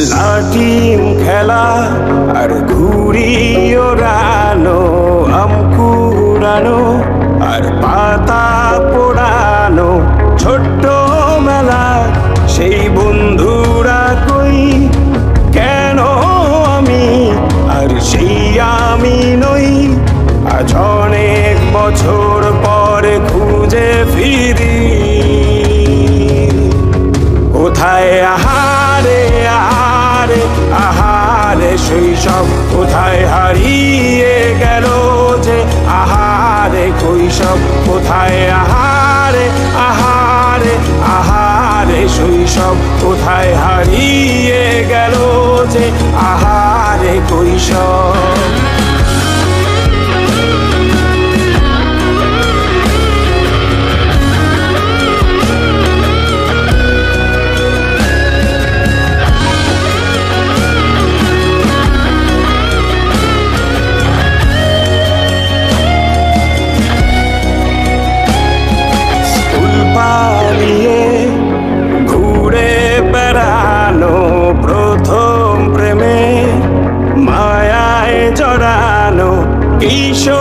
লাটিম খেলা আর ঘুড়ি ওড়ানো, আম কুড়ানো আর পাতা পোড়ানো, ছোট্ট মেলা সেই বন্ধুরা কই, কেন আমি আর সেই আমি নই। আজ অনেক বছর পরে খুঁজে ফিরি, কোথায় আহারে আহারে আহারে শৈশব, কোথায় হারিয়ে গেল যে আহারে কৈশব, কোথায় আহারে আহারে আহারে শৈশব, কোথায় হারিয়ে গেল যে আহারে কৈশব। ঘুরে বেড়ানো, প্রথম প্রেমে মায়ায় জড়ানো, কিশোর